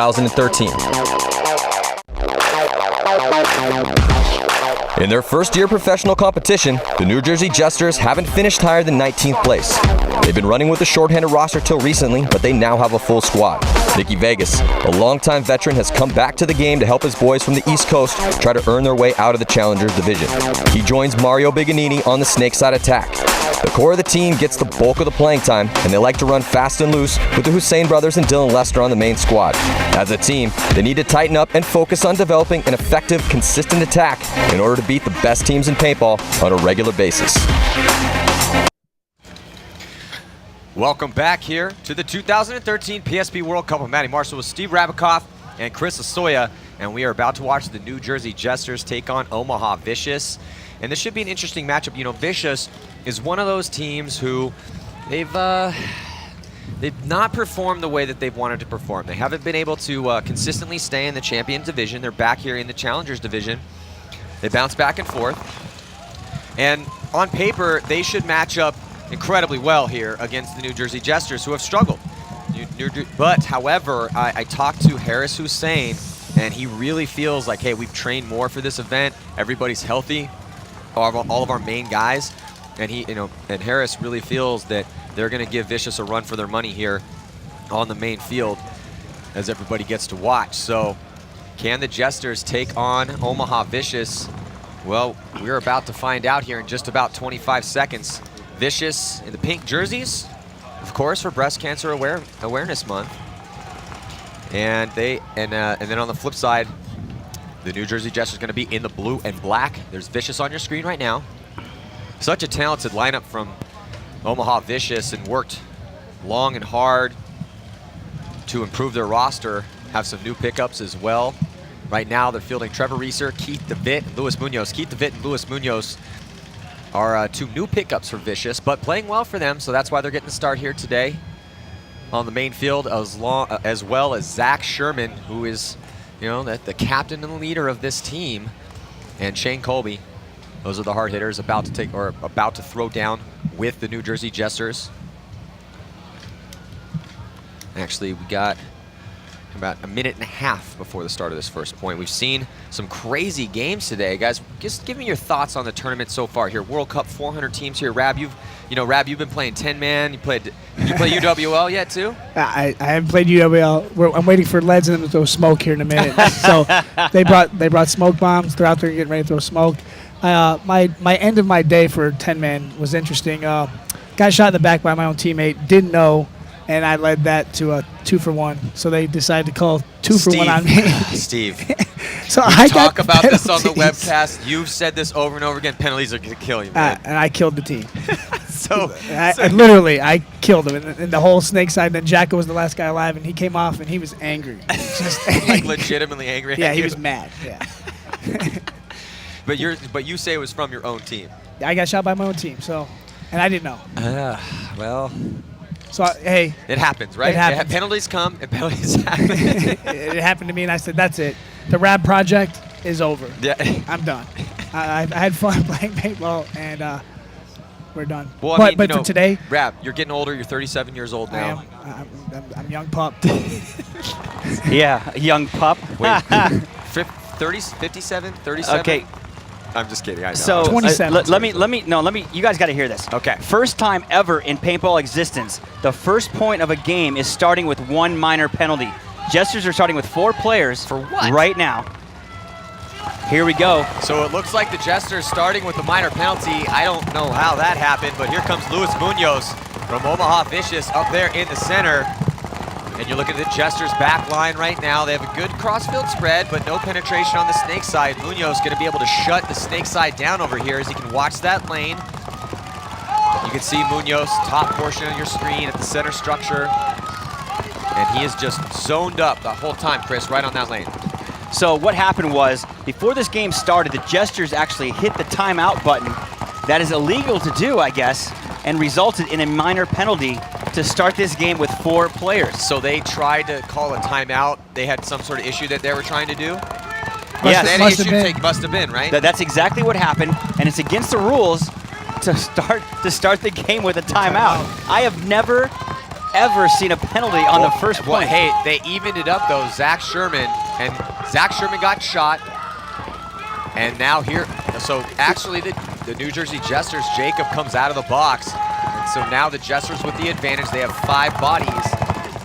2013. In their first year professional competition, the New Jersey Jesters haven't finished higher than 19th place. They've been running with a shorthanded roster till recently, but they now have a full squad. Nicky Vegas, a longtime veteran, has come back to the game to help his boys from the East Coast try to earn their way out of the Challengers division. He joins Mario Biganini on the snakeside attack. The core of the team gets the bulk of the playing time, and they like to run fast and loose with the Hussein brothers and Dylan Lester on the main squad. As a team, they need to tighten up and focus on developing an effective, consistent attack in order to beat the best teams in paintball on a regular basis. Welcome back here to the 2013 PSP World Cup. I'm Matty Marshall with Steve Rabikoff and Chris Asoya, and we are about to watch the New Jersey Jesters take on Omaha Vicious. And this should be an interesting matchup. You know, Vicious is one of those teams who they've not performed the way that they've wanted to perform. They haven't been able to consistently stay in the Champions Division. They're back here in the Challengers Division. They bounce back and forth. And on paper, they should match up incredibly well here against the New Jersey Jesters, who have struggled. But, however, I talked to Harris Hussein, and he really feels like, hey, we've trained more for this event. Everybody's healthy, all of our main guys, and and Harris really feels that they're going to give Vicious a run for their money here on the main field as everybody gets to watch. So, can the Jesters take on Omaha Vicious? Well, we're about to find out here in just about 25 seconds. Vicious in the pink jerseys, of course, for Breast Cancer Awareness Month. And then on the flip side, the New Jersey Jesters going to be in the blue and black. There's Vicious on your screen right now. Such a talented lineup from Omaha Vicious, and worked long and hard to improve their roster. Have some new pickups as well. Right now, they're fielding Trevor Reeser, Keith DeVitt, and Louis Munoz. Keith DeVitt and Louis Munoz are two new pickups for Vicious, but playing well for them, so that's why they're getting the start here today on the main field, as well as Zach Sherman, who is, the captain and the leader of this team, and Shane Colby. Those are the hard hitters about to throw down with the New Jersey Jesters. Actually, we got about a minute and a half before the start of this first point. We've seen some crazy games today, guys. Just give me your thoughts on the tournament so far here. World Cup, 400 teams here. Rab, you've been playing 10-man. Did you play UWL yet too? I haven't played UWL. I'm waiting for Leds and them to throw smoke here in a minute. So they brought smoke bombs. They're out there getting ready to throw smoke. My end of my day for 10-man was interesting. Got shot in the back by my own teammate. Didn't know. And I led that to a 2-for-1. So they decided to call 2-for-1 on me. Steve, so I talk about this on the webcast. You've said this over and over again. Penalties are going to kill you, man. And I killed the team. I I killed him. And the whole snake side. Then Jacko was the last guy alive, and he came off, and he was angry. Just like legitimately angry. Yeah, he was mad. Yeah. But you say it was from your own team. I got shot by my own team. So, and I didn't know. Well. So, hey. It happens, right? It happens. Penalties come and penalties happen. It happened to me, and I said, that's it. The Rab project is over. Yeah. I'm done. I had fun playing paintball, and we're done. Well, but for today. Rab, you're getting older. You're 37 years old now. I'm young pup. Yeah, young pup. Wait, 57, 37? Okay. I'm just kidding. I know. So 27. let me. You guys got to hear this. Okay. First time ever in paintball existence, the first point of a game is starting with one minor penalty. Jesters are starting with 4 players for what? Right now. Here we go. So it looks like the Jesters starting with the minor penalty. I don't know how that happened, but here comes Louis Munoz from Omaha Vicious up there in the center. And you look at the Jesters back line right now. They have a good crossfield spread, but no penetration on the snake side. Munoz going to be able to shut the snake side down over here as he can watch that lane. You can see Munoz, top portion of your screen at the center structure. And he is just zoned up the whole time, Chris, right on that lane. So what happened was, before this game started, the Jesters actually hit the timeout button. That is illegal to do, I guess, and resulted in a minor penalty to start this game with 4 players. So they tried to call a timeout. They had some sort of issue that they were trying to do? Yes. Must have been, right? That's exactly what happened, and it's against the rules to start the game with a timeout. I have never ever seen a penalty on the first Well, point. hey, they evened it up though. Zach Sherman got shot. And now here, so actually the New Jersey Jesters, Jacob comes out of the box. And so now the Jesters with the advantage. They have 5 bodies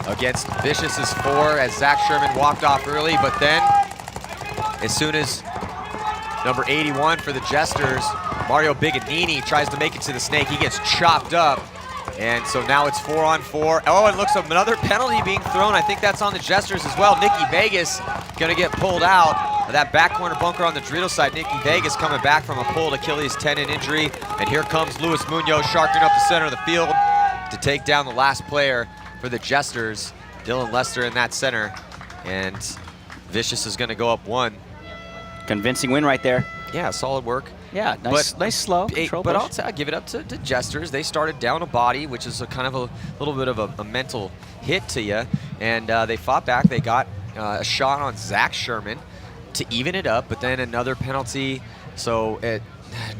against Vicious's 4 as Zach Sherman walked off early. But then as soon as number 81 for the Jesters, Mario Biganini, tries to make it to the snake, he gets chopped up. And so now it's 4-on-4. Oh, it looks like another penalty being thrown. I think that's on the Jesters as well. Nicky Vegas gonna get pulled out of that back corner bunker on the Dorito side. Nicky Vegas coming back from a pulled Achilles tendon injury. And here comes Luis Munoz sharking up the center of the field to take down the last player for the Jesters. Dylan Lester in that center. And Vicious is gonna go up 1. Convincing win right there. Yeah, solid work. Yeah, nice slow control But push. I'll give it up to Jesters. They started down a body, which is a kind of a little bit of a mental hit to you. And they fought back. They got a shot on Zach Sherman to even it up, but then another penalty. So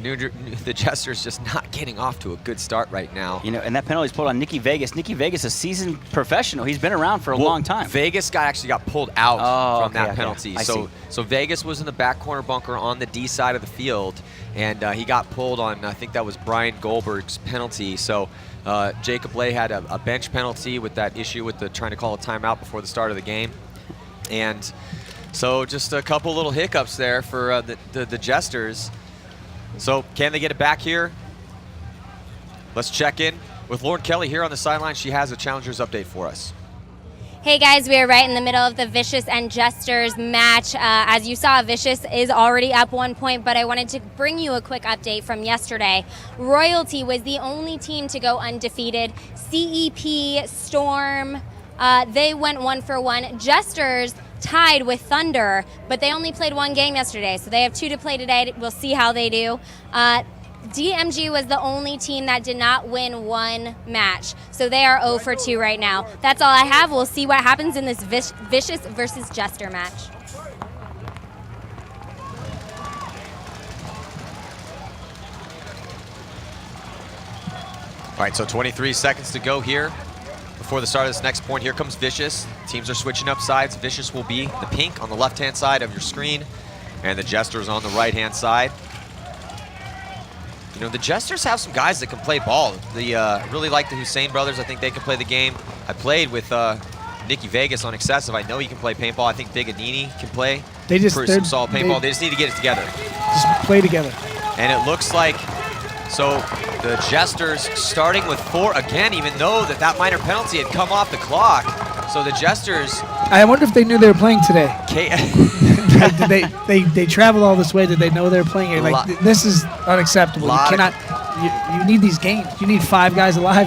the Jesters just not getting off to a good start right now. You know, and that penalty is pulled on Nicky Vegas. Nicky Vegas, a seasoned professional. He's been around for a long time. Vegas actually got pulled out from that penalty. I see. So Vegas was in the back corner bunker on the D side of the field, and he got pulled on, I think that was Brian Goldberg's penalty. So Jacob Lay had a bench penalty with that issue with trying to call a timeout before the start of the game. And so just a couple little hiccups there for the Jesters. So can they get it back here? Let's check in with Lauren Kelly here on the sideline. She has a Challengers update for us. Hey guys, we are right in the middle of the Vicious and Jesters match. As you saw, Vicious is already up 1 point, but I wanted to bring you a quick update from yesterday. Royalty was the only team to go undefeated. CEP, Storm, they went 1 for 1. Jesters tied with Thunder, but they only played 1 game yesterday, so they have 2 to play today. We'll see how they do. DMG was the only team that did not win 1 match, so they are 0 for 2 right now. That's all I have. We'll see what happens in this Vicious versus Jester match. All right, so 23 seconds to go here before the start of this next point. Here comes Vicious. Teams are switching up sides. Vicious will be the pink on the left-hand side of your screen, and the Jesters on the right-hand side. You know, the Jesters have some guys that can play ball. I really like the Hussein brothers. I think they can play the game. I played with Nicky Vegas on Excessive. I know he can play paintball. I think Biganini can play some solid paintball. They just need to get it together. Just play together. And it looks like, so the Jesters starting with 4 again, even though that minor penalty had come off the clock. So the Jesters. I wonder if they knew they were playing today. They traveled all this way. Did they know they were playing it? Like, this is unacceptable. You cannot. You need these games. You need 5 guys alive,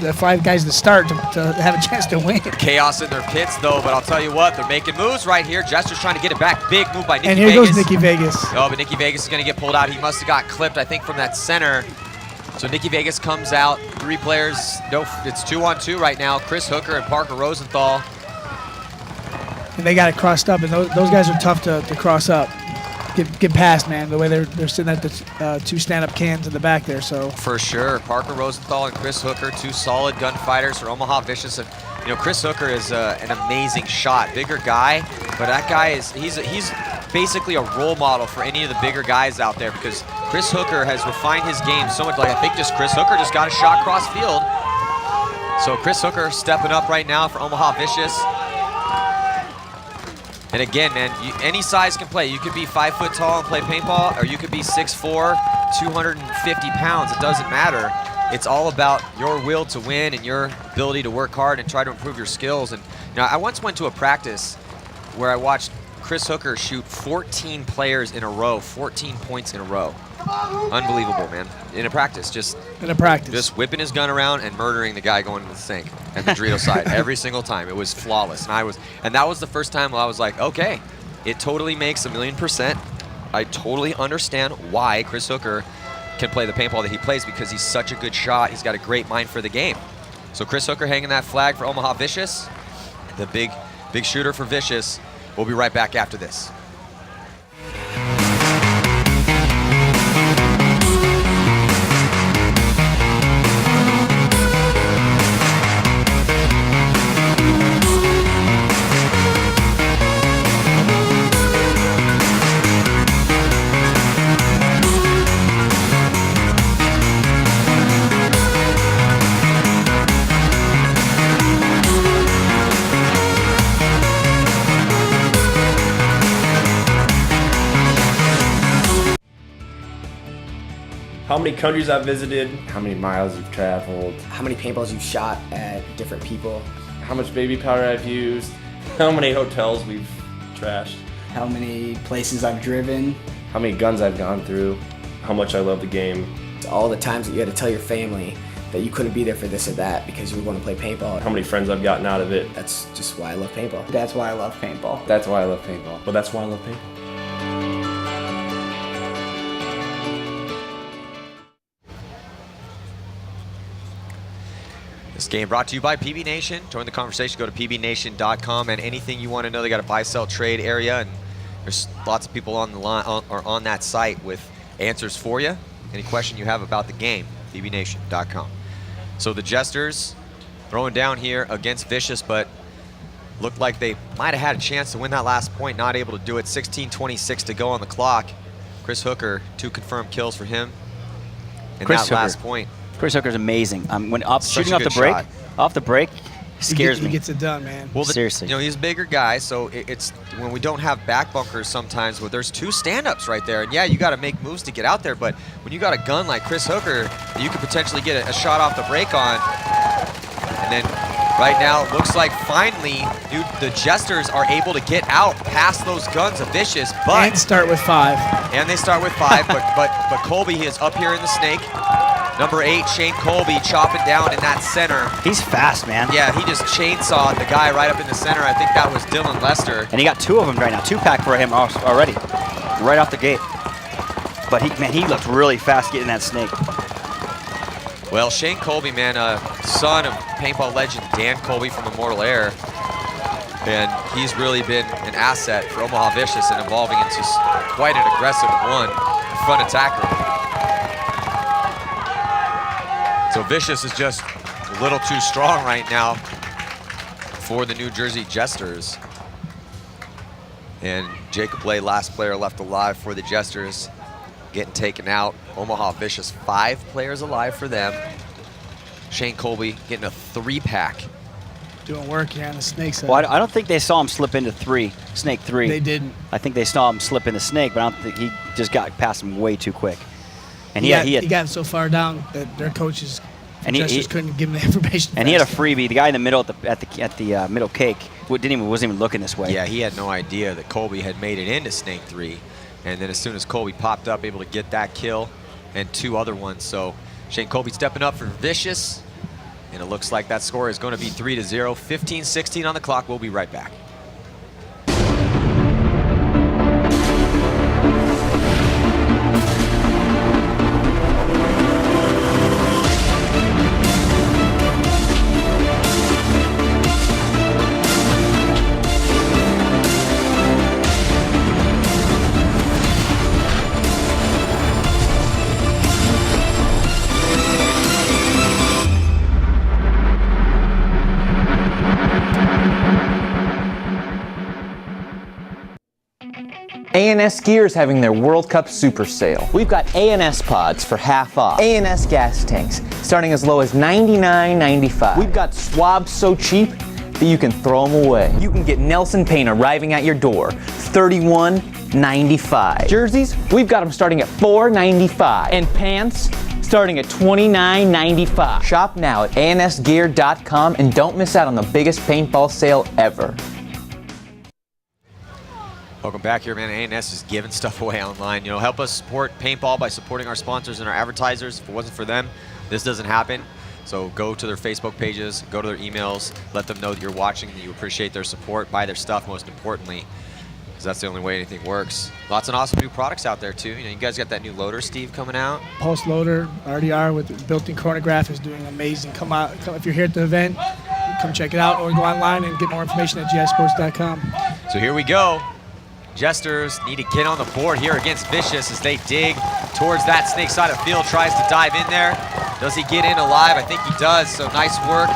the 5 guys to start to have a chance to win. Chaos in their pits, though, but I'll tell you what, they're making moves right here. Jesters trying to get it back. Big move by Nicky Vegas. And here goes Nicky Vegas. Oh, but Nicky Vegas is going to get pulled out. He must have got clipped, I think, from that center. So Nicky Vegas comes out. 3 players. No, it's 2-on-2 right now. Chris Hooker and Parker Rosenthal. And they got it crossed up, and those guys are tough to cross up. Get past, man, the way they're sitting at the 2 stand-up cans in the back there. So for sure, Parker Rosenthal and Chris Hooker, 2 solid gunfighters for Omaha Vicious. And you know, Chris Hooker is an amazing shot, bigger guy, but that guy he's basically a role model for any of the bigger guys out there, because Chris Hooker has refined his game so much. Like, I think Chris Hooker just got a shot cross field. So Chris Hooker stepping up right now for Omaha Vicious. And again, man, any size can play. You could be 5 foot tall and play paintball, or you could be 6'4", 250 pounds. It doesn't matter. It's all about your will to win and your ability to work hard and try to improve your skills. And you know, I once went to a practice where I watched Chris Hooker shoot 14 players in a row, 14 points in a row. Unbelievable, man. In a practice, just whipping his gun around and murdering the guy going to the sink at the Dorito side every single time. It was flawless, and that was the first time I was like, okay, it totally makes 1,000,000%. I totally understand why Chris Hooker can play the paintball that he plays, because he's such a good shot. He's got a great mind for the game. So Chris Hooker hanging that flag for Omaha Vicious, the big shooter for Vicious. We'll be right back after this. how many countries I've visited, how many miles you've traveled, How many paintballs you've shot at different people? how much baby powder I've used, how many hotels we've trashed, How many places I've driven? how many guns I've gone through, how much I love the game, All the times that you had to tell your family that you couldn't be there for this or that because you were going to play paintball. how many friends I've gotten out of it. That's just why I love paintball. That's why I love paintball. That's why I love paintball. Well, that's why I love paintball. This game brought to you by PB Nation. Join the conversation, go to pbnation.com, and anything you want to know, they got a buy, sell, trade area, and there's lots of people on the line or on that site with answers for you. Any question you have about the game, pbnation.com. So the Jesters throwing down here against Vicious, but looked like they might have had a chance to win that last point, not able to do it. 16:26 to go on the clock. Chris Hooker, 2 confirmed kills for him in Chris that Hooker. last point. Chris Hooker's amazing. When Such shooting a off the good break, shot. Scares He me. gets it done, man. Well, Seriously. You know, he's a bigger guy, so it's when we don't have back bunkers sometimes, well, there's 2 stand-ups right there. And yeah, you got to make moves to get out there, but when you got a gun like Chris Hooker, you could potentially get a shot off the break on. And then right now, it looks like finally the Jesters are able to get out past those guns of Vicious, but And start with 5. and they start with 5, but Colby is up here in the snake. Number 8, Shane Colby, chopping down in that center. He's fast, man. Yeah, he just chainsawed the guy right up in the center. I think that was Dylan Lester. And he got 2 of them right now. 2-pack for him already, right off the gate. But he looked really fast getting that snake. Well, Shane Colby, man, son of paintball legend Dan Colby from Immortal Air. And he's really been an asset for Omaha Vicious and evolving into quite an aggressive front attacker. So Vicious is just a little too strong right now for the New Jersey Jesters. And Jacob Blay, last player left alive for the Jesters, getting taken out. Omaha Vicious, 5 players alive for them. Shane Colby getting a 3-pack. Doing work here on the snake side. Well, I don't think they saw him slip into snake 3. They didn't. I think they saw him slip in the snake, but I don't think he just got past him way too quick. And He got so far down that their coaches And just couldn't give him the information. And he had a fast freebie. The guy in the middle at the middle cake wasn't even looking this way. Yeah, he had no idea that Colby had made it into Snake 3. And then as soon as Colby popped up, able to get that kill and 2 other ones. So Shane Colby stepping up for Vicious. And it looks like that score is going to be 3-0. 15-16 on the clock. We'll be right back. A&S Gear is having their World Cup Super Sale. We've got A&S pods for half off. A&S gas tanks starting as low as $99.95. We've got swabs so cheap that you can throw them away. You can get Nelson paint arriving at your door, $31.95. Jerseys, we've got them starting at $4.95. And pants, starting at $29.95. Shop now at ansgear.com and don't miss out on the biggest paintball sale ever. Welcome back here, man. A&S is giving stuff away online. You know, help us support paintball by supporting our sponsors and our advertisers. If it wasn't for them, this doesn't happen. So go to their Facebook pages, go to their emails, let them know that you're watching, that you appreciate their support, buy their stuff most importantly, because that's the only way anything works. Lots of awesome new products out there too. You know, you guys got that new loader, Steve, coming out. Pulse loader, RDR with built-in chronograph is doing amazing. Come if you're here at the event, come check it out or go online and get more information at gsports.com. So here we go. Jesters need to get on the board here against Vicious as they dig towards that snake side of field, tries to dive in there. Does he get in alive? I think he does, so nice work.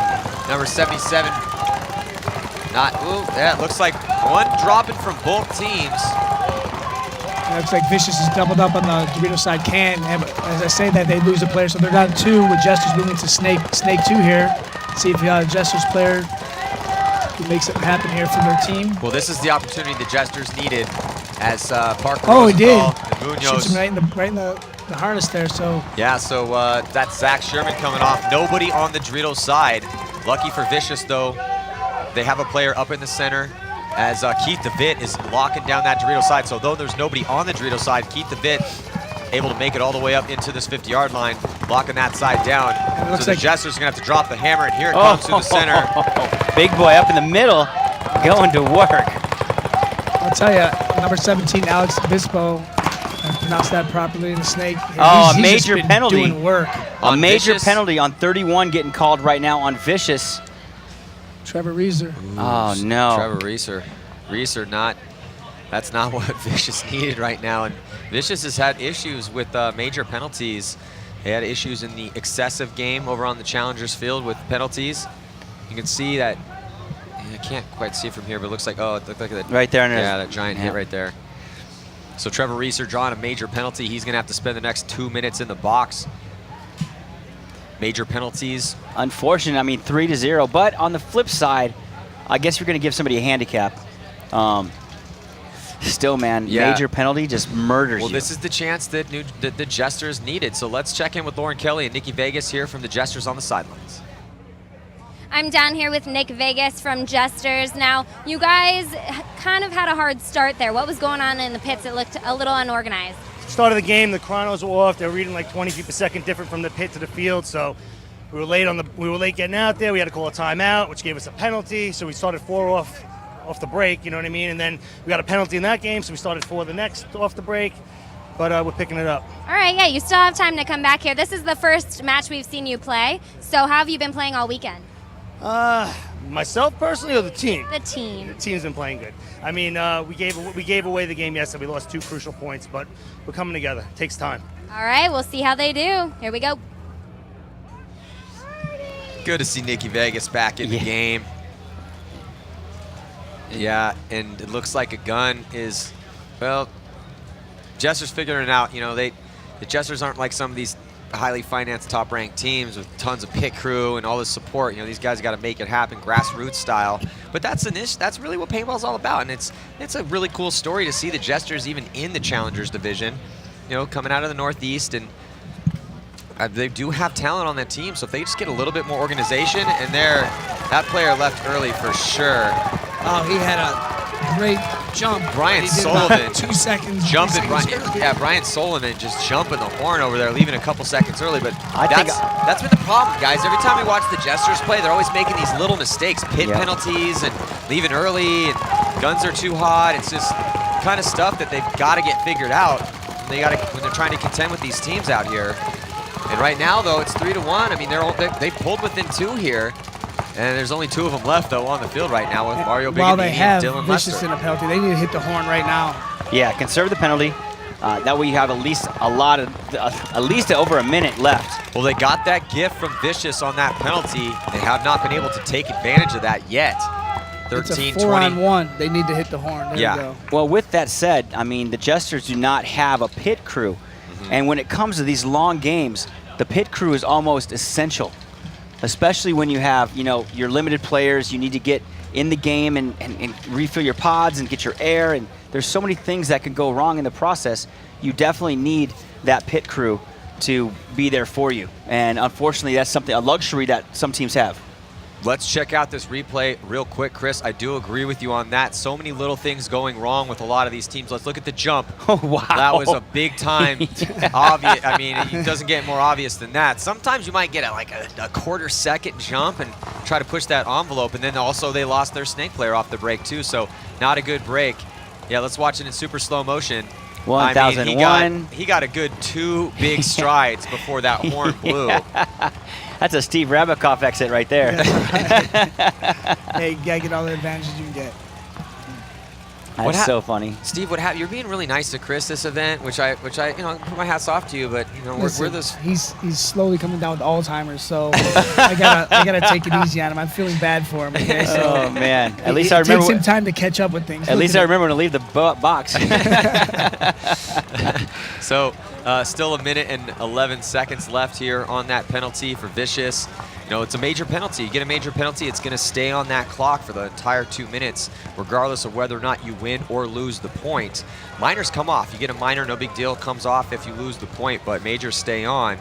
Number 77. Yeah, it looks like one dropping from both teams. It looks like Vicious is doubled up on the Dorito side can. And as I say that, they lose a player, so they're down 2 with Jesters moving to snake 2 here. See if Jesters player who makes something happen here for their team. Well, this is the opportunity the Jesters needed as Parker he did. and Munoz. Shoots him right in the the harness there. So Yeah, so that's Zach Sherman coming off. Nobody on the Dorito side. Lucky for Vicious, though, they have a player up in the center as Keith DeVitt is locking down that Dorito side. So though there's nobody on the Dorito side, Keith DeVitt able to make it all the way up into this 50-yard line, locking that side down. So the Jesters are going to have to drop the hammer, and here it comes to the center. Big boy up in the middle, going to work. I'll tell you, number 17, Alex Bispo, I pronounced that properly in the snake. Oh, He's major just been penalty. doing work. A major Vicious. penalty on 31 getting called right now on Vicious. Trevor Reeser. Oh, no. Trevor Reeser that's not what Vicious needed right now. And Vicious has had issues with major penalties. They had issues in the excessive game over on the Challengers field with penalties. You can see that, I can't quite see it from here, but it looks like, it looked like that. Right there. Yeah, that giant hit right there. So Trevor Reeser drawing a major penalty. He's going to have to spend the next 2 minutes in the box. Major penalties. Unfortunate, I mean 3-0, but on the flip side, I guess you're going to give somebody a handicap. Still, man, Yeah. major penalty just murders Well, you. this is the chance that the Jesters needed. So let's check in with Lauren Kelly and Nikki Vegas here from the Jesters on the sidelines. I'm down here with Nick Vegas from Jesters. Now, you guys kind of had a hard start there. What was going on in the pits? It looked a little unorganized. Start of the game, the chronos were off. They were reading like 20 feet per second different from the pit to the field. So we were late getting out there. We had to call a timeout, which gave us a penalty. So we started 4 off the break, you know what I mean? And then we got a penalty in that game, so we started 4 the next off the break. But we're picking it up. All right, yeah, you still have time to come back here. This is the first match we've seen you play. So how have you been playing all weekend? Myself personally or the team? The team. The team's been playing good. I mean, we gave away the game yesterday. We lost 2 crucial points, but we're coming together. It takes time. All right, we'll see how they do. Here we go. Good to see Nikki Vegas back in the game. Yeah, and it looks like a gun is, well, Jesters figuring it out. You know, the Jesters aren't like some of these highly financed, top-ranked teams with tons of pit crew and all this support. You know, these guys got to make it happen, grassroots style. But that's really what paintball's all about, and it's a really cool story to see the Jesters even in the Challengers division. You know, coming out of the Northeast, and they do have talent on that team. So if they just get a little bit more organization, and that player left early for sure. Oh, he had a great jump. Brian He did Sullivan. about 2 seconds. Jumping, 2 seconds early. yeah, Brian Sullivan just jumping the horn over there, leaving a couple seconds early. But think that's been the problem, guys. Every time we watch the Jesters play, they're always making these little mistakes, pit penalties, and leaving early, and guns are too hot. It's just kind of stuff that they've got to get figured out. When they're trying to contend with these teams out here. And right now, though, it's 3-1. I mean, they pulled within 2 here. And there's only 2 of them left, though, on the field right now with Mario Biggini While they have and Dylan Vicious Lester. in a penalty, they need to hit the horn right now. Yeah, conserve the penalty. That way you have at least over a minute left. Well, they got that gift from Vicious on that penalty. They have not been able to take advantage of that yet. It's a 13-20. 4-on-1. They need to hit the horn. There Yeah. you go. Well, with that said, I mean, the Jesters do not have a pit crew. And when it comes to these long games, the pit crew is almost essential, especially when you have, your limited players. You need to get in the game and refill your pods and get your air. And there's so many things that could go wrong in the process. You definitely need that pit crew to be there for you. And unfortunately, that's a luxury that some teams have. Let's check out this replay real quick, Chris. I do agree with you on that. So many little things going wrong with a lot of these teams. Let's look at the jump. Oh, wow. That was a big time obvious. I mean, it doesn't get more obvious than that. Sometimes you might get a quarter-second jump and try to push that envelope, and then also they lost their snake player off the break too, so not a good break. Yeah, let's watch it in super slow motion. 1001. He got a good 2 big strides before that horn blew. That's a Steve Rabikoff exit right there. Hey, you gotta get all the advantages you can get. That's so funny. Steve, you're being really nice to Chris this event, which I put my hats off to you, but Listen, we're this. He's slowly coming down with Alzheimer's, so I gotta take it easy on him. I'm feeling bad for him. Okay, so Oh man! At least it I remember. takes him time to catch up with things. At least I remember when to leave the box. So Still a minute and 11 seconds left here on that penalty for Vicious. You know, it's a major penalty. You get a major penalty, it's going to stay on that clock for the entire 2 minutes, regardless of whether or not you win or lose the point. Minors come off. You get a minor, no big deal. Comes off if you lose the point, but majors stay on.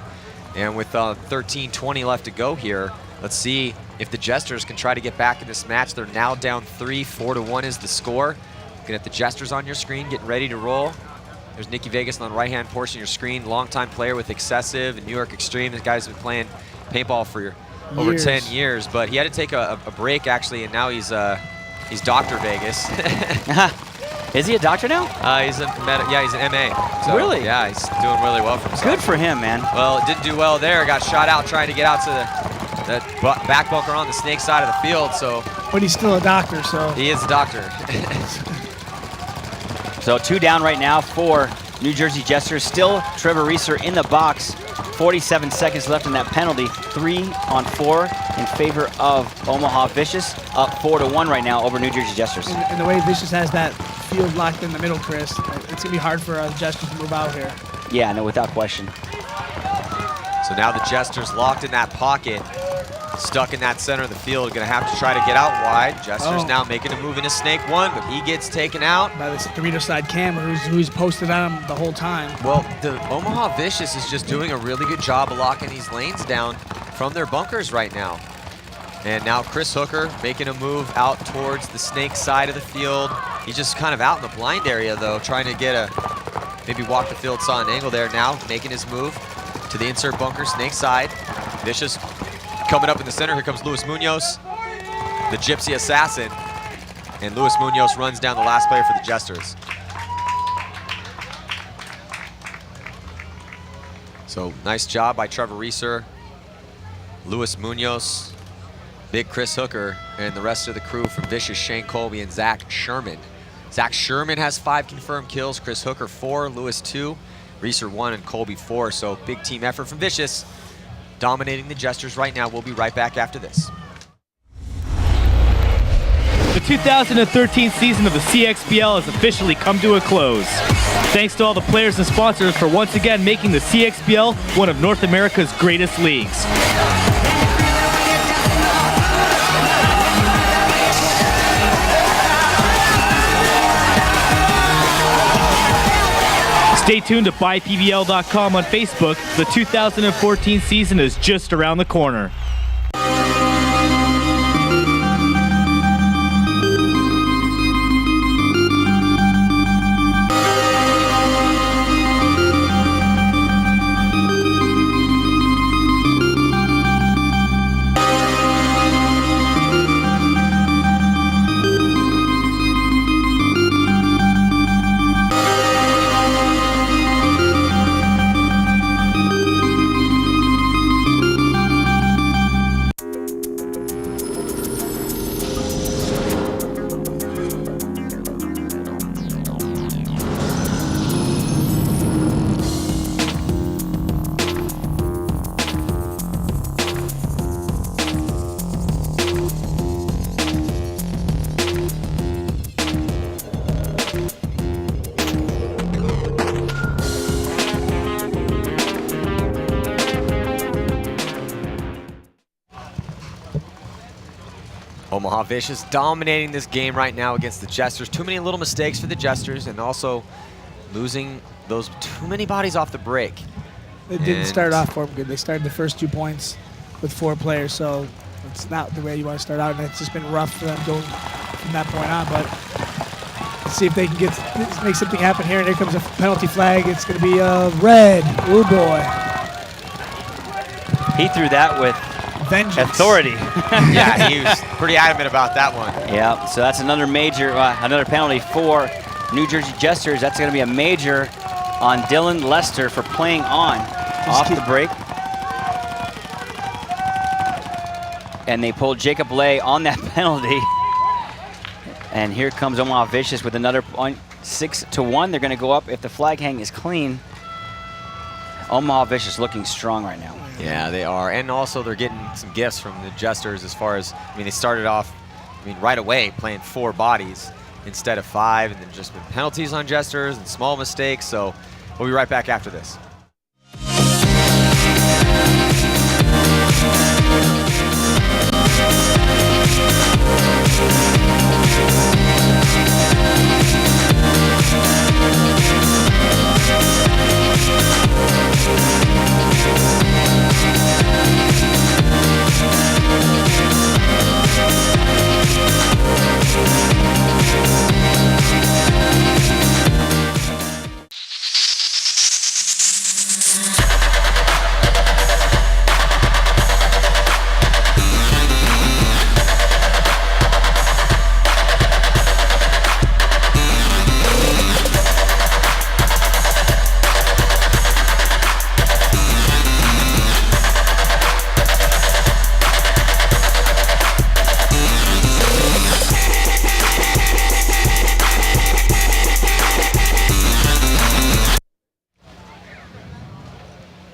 And with 13:20 left to go here, let's see if the Jesters can try to get back in this match. They're now down 3, 4-1 is the score. Looking at the Jesters on your screen, getting ready to roll. There's Nicky Vegas on the right-hand portion of your screen, longtime player with Excessive and New York Extreme. This guy's been playing paintball for over 10 years, but he had to take a break actually, and now he's Dr. Vegas. Is he a doctor now? He's an MA. So, really? Yeah, he's doing really well for himself. Good for him, man. Well, it didn't do well there. Got shot out trying to get out to the back bunker on the snake side of the field. So. But he's still a doctor, so. He is a doctor. So 2 down right now for New Jersey Jesters. Still Trevor Reeser in the box. 47 seconds left in that penalty. 3-on-4 in favor of Omaha Vicious. Up 4-1 right now over New Jersey Jesters. And the way Vicious has that field locked in the middle, Chris, it's going to be hard for Jesters to move out here. Yeah, no, without question. So now the Jesters locked in that pocket, stuck in that center of the field, going to have to try to get out wide. Jesters now making a move into Snake 1, but he gets taken out. By this Dorito side camera who's posted on him the whole time. Well, the Omaha Vicious is just doing a really good job of locking these lanes down from their bunkers right now. And now Chris Hooker making a move out towards the Snake side of the field. He's just kind of out in the blind area though, trying to get maybe walk the field, saw an angle there now, making his move to the insert bunker, Snake side. Vicious coming up in the center. Here comes Luis Munoz, the Gypsy Assassin. And Luis Munoz runs down the last player for the Jesters. So nice job by Trevor Reeser, Luis Munoz, Big Chris Hooker, and the rest of the crew from Vicious, Shane Colby and Zach Sherman. Zach Sherman has 5 confirmed kills, Chris Hooker 4, Lewis 2, Reeser 1, and Colby 4. So big team effort from Vicious, dominating the Jesters right now. We'll be right back after this. The 2013 season of the CXBL has officially come to a close. Thanks to all the players and sponsors for once again making the CXBL one of North America's greatest leagues. Stay tuned to buypbl.com on Facebook. The 2014 season is just around the corner. Omaha Vicious dominating this game right now against the Jesters. Too many little mistakes for the Jesters, and also losing those too many bodies off the break. It didn't start off for them good. They started the first 2 points with 4 players, so it's not the way you want to start out, and it's just been rough for them going from that point on. But let's see if they can make something happen here. And here comes a penalty flag. It's going to be red. Oh boy! He threw that with vengeance, authority. Yeah, he was pretty adamant about that one. Yeah, so that's another major, another penalty for New Jersey Jesters. That's going to be a major on Dylan Lester for playing on off the break. And they pulled Jacob Lay on that penalty. And here comes Omaha Vicious with another point, 6-1. They're going to go up if the flag hang is clean. Omaha Vicious looking strong right now. Yeah, they are. And also they're getting some gifts from the Jesters as far as, they started off, right away playing 4 bodies instead of 5, and then just been penalties on Jesters and small mistakes. So we'll be right back after this.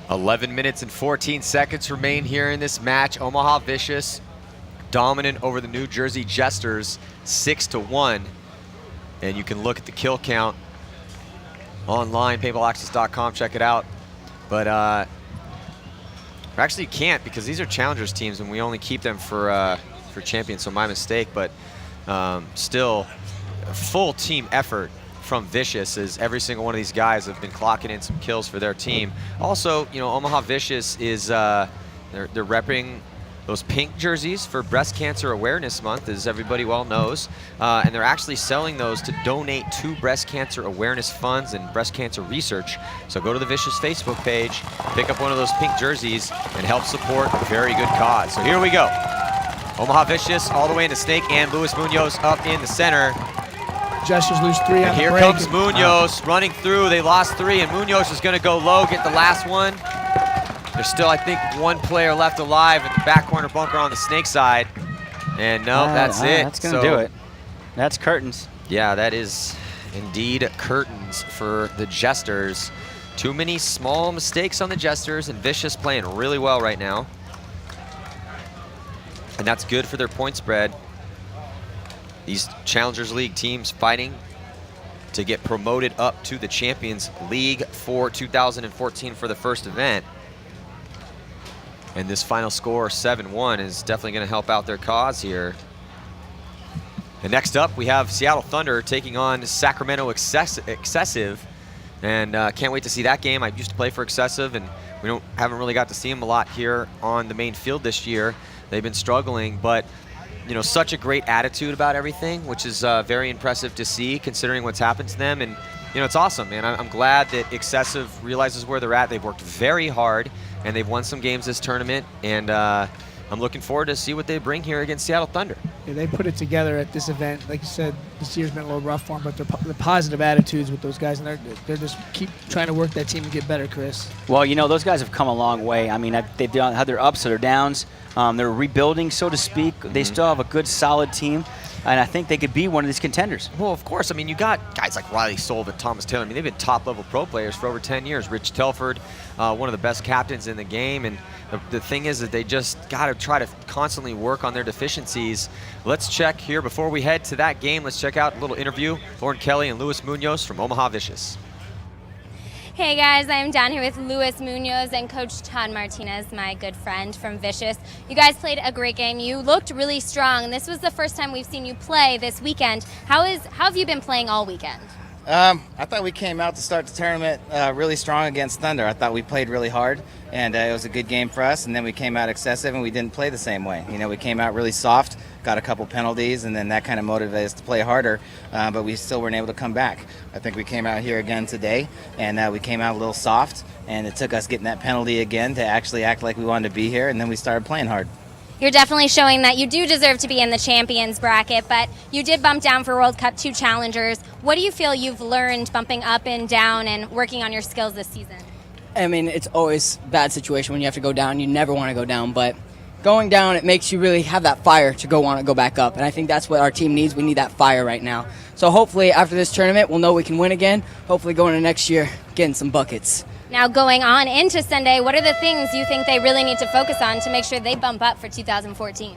11 minutes and 14 seconds remain here in this match. Omaha Vicious dominant over the New Jersey Jesters, 6-1. And you can look at the kill count online, paintballaccess.com, check it out. But actually you can't, because these are challengers teams and we only keep them for champions, so my mistake. But still, a full team effort from Vicious, as every single one of these guys have been clocking in some kills for their team. Also, you know, Omaha Vicious is they're repping those pink jerseys for Breast Cancer Awareness Month, as everybody well knows, and they're actually selling those to donate to breast cancer awareness funds and breast cancer research. So go to the Vicious Facebook page, pick up one of those pink jerseys, and help support a very good cause. So here we go. Omaha Vicious all the way into Snake and Luis Munoz up in the center. Jesters lose 3 on the break. Here comes Munoz running through. They lost 3, and Munoz is going to go low, get the last one. There's still, I think, 1 player left alive in the back corner bunker on the Snake side. And no, that's it. That's going to do it. That's curtains. Yeah, that is indeed curtains for the Jesters. Too many small mistakes on the Jesters, and Vicious playing really well right now. And that's good for their point spread. These Challengers League teams fighting to get promoted up to the Champions League for 2014 for the first event. And this final score, 7-1, is definitely going to help out their cause here. And next up, we have Seattle Thunder taking on Sacramento Excessive. And can't wait to see that game. I used to play for Excessive, and we haven't really got to see them a lot here on the main field this year. They've been struggling, but you know, such a great attitude about everything, which is very impressive to see considering what's happened to them. And you know, it's awesome, man. I'm glad that Excessive realizes where they're at. They've worked very hard, and they've won some games this tournament. And I'm looking forward to see what they bring here against Seattle Thunder. Yeah, they put it together at this event. Like you said, this year's been a little rough for them, but the positive attitudes with those guys, and they're just keep trying to work that team and get better, Chris. Well, you know, those guys have come a long way. I mean, they've had their ups and their downs. They're rebuilding, so to speak. They still have a good, solid team, and I think they could be one of these contenders. Well, of course. I mean, you got guys like Riley Sullivan, Thomas Taylor. I mean, they've been top-level pro players for over 10 years. Rich Telford, one of the best captains in the game. And the thing is that they just got to try to constantly work on their deficiencies. Let's check here before we head to that game. Let's check out a little interview. Lauren Kelly and Luis Munoz from Omaha Vicious. Hey guys, I'm down here with Luis Munoz and Coach Todd Martinez, my good friend from Vicious. You guys played a great game. You looked really strong. This was the first time we've seen you play this weekend. How have you been playing all weekend? I thought we came out to start the tournament really strong against Thunder. I thought we played really hard, and it was a good game for us. And then we came out excessive, and we didn't play the same way. You know, we came out really soft, got a couple penalties, and then that kind of motivated us to play harder. But we still weren't able to come back. I think we came out here again today, and we came out a little soft, and it took us getting that penalty again to actually act like we wanted to be here, and then we started playing hard. You're definitely showing that you do deserve to be in the champions bracket, but you did bump down for World Cup 2 challengers. What do you feel you've learned bumping up and down and working on your skills this season? I mean, it's always a bad situation when you have to go down. You never want to go down, but going down, it makes you really have that fire to want to go back up. And I think that's what our team needs. We need that fire right now. So hopefully after this tournament, we'll know we can win again. Hopefully going into next year, getting some buckets. Now going on into Sunday, what are the things you think they really need to focus on to make sure they bump up for 2014?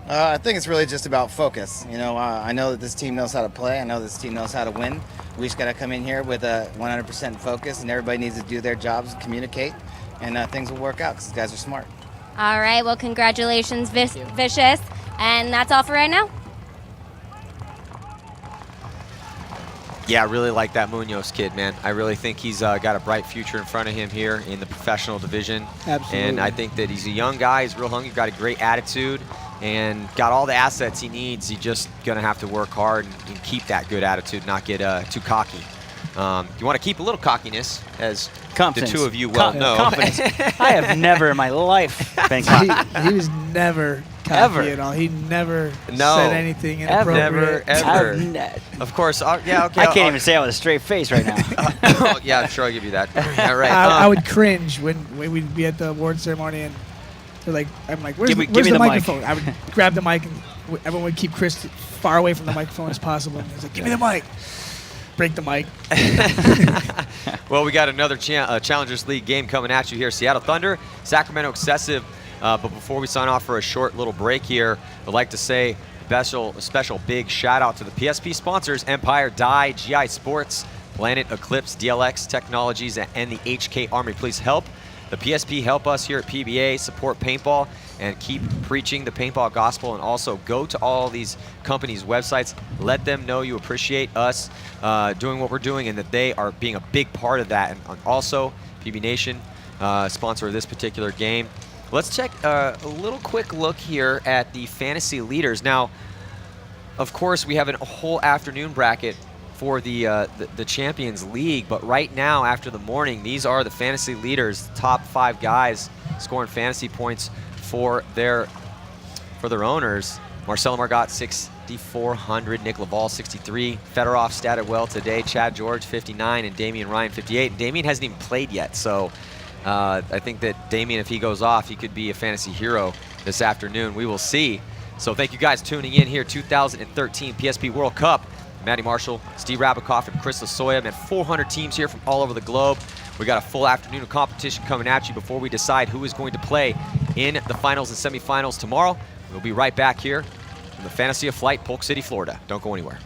I think it's really just about focus. You know, I know that this team knows how to play. I know this team knows how to win. We just got to come in here with a 100% focus, and everybody needs to do their jobs, communicate, and things will work out because these guys are smart. All right, well, congratulations, Vicious. And that's all for right now. Yeah, I really like that Munoz kid, man. I really think he's got a bright future in front of him here in the professional division. Absolutely. And I think that he's a young guy. He's real hungry, got a great attitude, and got all the assets he needs. He's just going to have to work hard and keep that good attitude, not get too cocky. You want to keep a little cockiness, as Confidence. the two of you well know. Confidence. I have never in my life been cocky. He was never cocky Ever. at all. He never No. said anything Ever. inappropriate. Never, ever. I've Of course, yeah, okay. I can't even say it with a straight face right now. Oh, yeah, I'm sure I'll give you that. Yeah, right. I would cringe when we'd be at the award ceremony and they're like, I'm like, where's Give me the the mic." microphone? I would grab the mic and everyone would keep Chris far away from the microphone as possible. And he's like, give me the mic. Break the mic. Well, we got another Challengers League game coming at you here. Seattle Thunder, Sacramento Excessive. But before we sign off for a short little break here, I'd like to say a special big shout out to the PSP sponsors, Empire Dye, GI Sports, Planet Eclipse, DLX Technologies, and the HK Army. Please help the PSP help us here at PBA, support paintball, and keep preaching the paintball gospel. And also go to all these companies' websites. Let them know you appreciate us doing what we're doing and that they are being a big part of that. And also, PB Nation, sponsor of this particular game. Let's check a little quick look here at the fantasy leaders. Now, of course, we have a whole afternoon bracket for the Champions League, but right now, after the morning, these are the fantasy leaders, top 5 guys scoring fantasy points for their owners. Marcelo Margot, 6,400. Nick Laval, 63. Fedorov statted well today. Chad George, 59. And Damian Ryan, 58. And Damian hasn't even played yet, so I think that Damian, if he goes off, he could be a fantasy hero this afternoon. We will see. So thank you guys tuning in here. 2013 PSP World Cup. Matty Marshall, Steve Rabikoff, and Chris Lasoya. Man, 400 teams here from all over the globe. We got a full afternoon of competition coming at you before we decide who is going to play in the finals and semifinals tomorrow. We'll be right back here from the Fantasy of Flight, Polk City, Florida. Don't go anywhere.